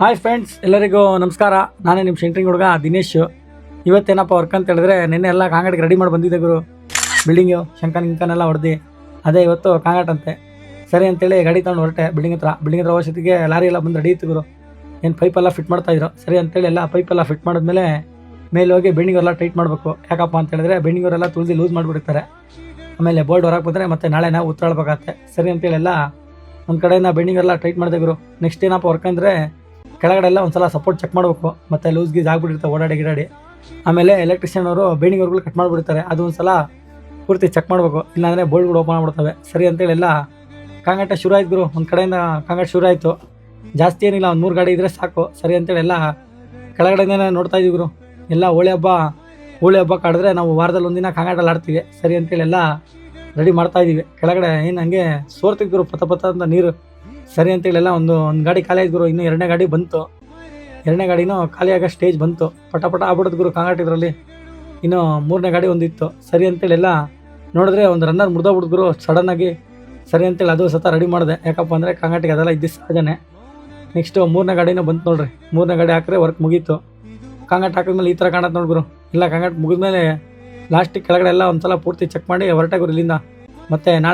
Hi friends, ಎಲ್ಲರಿಗೂ ನಮಸ್ಕಾರ. ನಾನೇ ನಿಮ್ಮ ಸೆಂಟ್ರಿಂಗ್ ಹುಡುಗ ದಿನೇಶ್. ಇವತ್ತೇನಪ್ಪ ವರ್ಕ್ ಅಂತ ಹೇಳಿದ್ರೆ, ನಿನ್ನೆ ಎಲ್ಲ ಕಾಂಗಾಟಿಗೆ ರೆಡಿ ಮಾಡಿ ಬಂದಿದ್ದೆ ಗುರು. ಬಿಲ್ಡಿಂಗು ಶಂಕನೆಲ್ಲ ಹೊಡೆದು ಅದೇ ಇವತ್ತು ಕಾಂಗಾಟ್ ಅಂತೆ. ಸರಿ ಅಂತೇಳಿ ಗಾಡಿ ತಗೊಂಡು ಹೊರಟೆ ಬಿಲ್ಡಿಂಗ್ ಹತ್ರ ಅವಶ್ಯತಿಗೆ ಲಾರಿ ಎಲ್ಲ ಬಂದು ರೆಡಿ ಇತ್ತು ಗುರು. ಏನು ಪೈಪೆಲ್ಲ ಫಿಟ್ ಮಾಡ್ತಾಯಿದ್ರು. ಸರಿ ಅಂತೇಳಿ ಎಲ್ಲ ಪೈಪೆಲ್ಲ ಫಿಟ್ ಮಾಡಿದ್ಮೇಲೆ ಮೇಲೆ ಹೋಗಿ ಬೆಂಡಿಂಗ್ ಎಲ್ಲ ಟೈಟ್ ಮಾಡಬೇಕು. ಯಾಕಪ್ಪ ಅಂತ ಹೇಳಿದ್ರೆ ಬೆಂಡಿಂಗ್ ಅವರೆಲ್ಲ ತುಳಿದು ಲೂಸ್ ಮಾಡಿಬಿಡ್ತಾರೆ. ಆಮೇಲೆ ಬೋಲ್ಡ್ ಹೊರಗೆ ಬಂದರೆ ಮತ್ತೆ ನಾಳೆ ನಾವು ಉತ್ತರಾಳ್ಬೇಕಾಗತ್ತೆ. ಸರಿ ಅಂತೇಳಿ ಎಲ್ಲ ಒಂದು ಕಡೆಯಿಂದ ಬೆಂಡಿಂಗ್ ಎಲ್ಲ ಟೈಟ್ ಮಾಡಿದೆ ಗುರು. ನೆಕ್ಸ್ಟ್ ಏನಪ್ಪ ವರ್ಕ್ ಅಂದರೆ, ಕೆಳಗಡೆ ಎಲ್ಲ ಒಂದ್ಸಲ ಸಪೋರ್ಟ್ ಚೆಕ್ ಮಾಡಬೇಕು. ಮತ್ತು ಲೂಸ್ ಗೀಸ್ ಆಗಿಬಿಟ್ಟಿರ್ತಾರೆ ಓಡಾಡಿ. ಆಮೇಲೆ ಎಲೆಕ್ಟ್ರಿಷಿಯನ್ ಅವರು ಬೆಂಡಿಂಗ್ ವರ್ಗಳು ಕಟ್ ಮಾಡಿಬಿಡ್ತಾರೆ. ಅದು ಒಂದು ಸಲ ಪೂರ್ತಿ ಚೆಕ್ ಮಾಡಬೇಕು, ಇಲ್ಲಾಂದರೆ ಬೋಲ್ಡ್ಗಳು ಓಪನ್ ಆಗ್ಬಿಡ್ತವೆ. ಸರಿ ಅಂತೇಳಿ ಎಲ್ಲ ಕಾಂಗಾಟ ಶುರು ಆಯ್ತು ಗುರು. ಒಂದು ಕಡೆಯಿಂದ ಕಾಂಗಾಟ ಶುರು ಆಯಿತು. ಜಾಸ್ತಿ ಏನಿಲ್ಲ, ಒಂದು 3 ಗಾಡಿ ಇದ್ದರೆ ಸಾಕು. ಸರಿ ಅಂತೇಳಿ ಎಲ್ಲ ಕೆಳಗಡೆನೇ ನೋಡ್ತಾ ಇದ್ದೀವಿ ಗುರು. ಎಲ್ಲ ಹೋಳಿ ಹಬ್ಬ ಕಾಡಿದ್ರೆ ನಾವು ವಾರದಲ್ಲಿ ಒಂದಿನ ಕಾಂಗಾಟಲ್ಲಿ ಆಡ್ತೀವಿ. ಸರಿ ಅಂತೇಳಿ ಎಲ್ಲ ರೆಡಿ ಮಾಡ್ತಾಯಿದ್ದೀವಿ. ಕೆಳಗಡೆ ಏನು ಹಂಗೆ ಸೋರ್ತಿದ್ರು ಪತ ಅಂತ ನೀರು. ಸರಿ ಅಂತೇಳಿ ಎಲ್ಲ ಒಂದು ಗಾಡಿ ಖಾಲಿ ಆಯ್ತು ಗುರು. ಇನ್ನು 2ನೇ ಗಾಡಿ ಬಂತು. 2ನೇ ಗಾಡಿನೂ ಖಾಲಿಯಾಗೋ ಸ್ಟೇಜ್ ಬಂತು. ಪಟ ಆಗ್ಬಿಡೋದು ಗುರು ಕಾಂಗಾಟ ಇದರಲ್ಲಿ. ಇನ್ನು 3ನೇ ಗಾಡಿ ಒಂದಿತ್ತು. ಸರಿ ಅಂತೇಳಿ ಎಲ್ಲ ನೋಡಿದ್ರೆ ಒಂದು ರನ್ನರ್ ಮುರಿದೋಗ್ಬಿಡ್ತು ಗುರು ಸಡನ್ನಾಗಿ. ಸರಿ ಅಂತೇಳಿ ಅದು ಸತ ರೆಡಿ ಮಾಡಿದೆ. ಯಾಕಪ್ಪ ಅಂದರೆ ಕಾಂಗಾಟಿಗೆ ಅದೆಲ್ಲ ಇದ್ದಿದ್ದು ಸಹಜನೇ. ನೆಕ್ಸ್ಟು 3ನೇ ಗಾಡಿನೂ ಬಂತು ನೋಡ್ರಿ. 3ನೇ ಗಾಡಿ ಹಾಕಿದ್ರೆ ವರ್ಕ್ ಮುಗೀತು. ಕಾಂಗಾಟ ಹಾಕಿದ್ಮೇಲೆ ಈ ಥರ ಕಾಣತ್ತೆ ನೋಡಿ ಗುರು. ಇಲ್ಲ ಕಾಂಗಾಟ ಮುಗಿದ್ಮೇಲೆ ಲಾಸ್ಟಿಗೆ ಕೆಳಗಡೆ ಎಲ್ಲ ಒಂದು ಸಲ ಪೂರ್ತಿ ಚೆಕ್ ಮಾಡಿ ಹೊರಟೆ ಗುರು ಇಲ್ಲಿಂದ. ಮತ್ತು ನಾಳೆ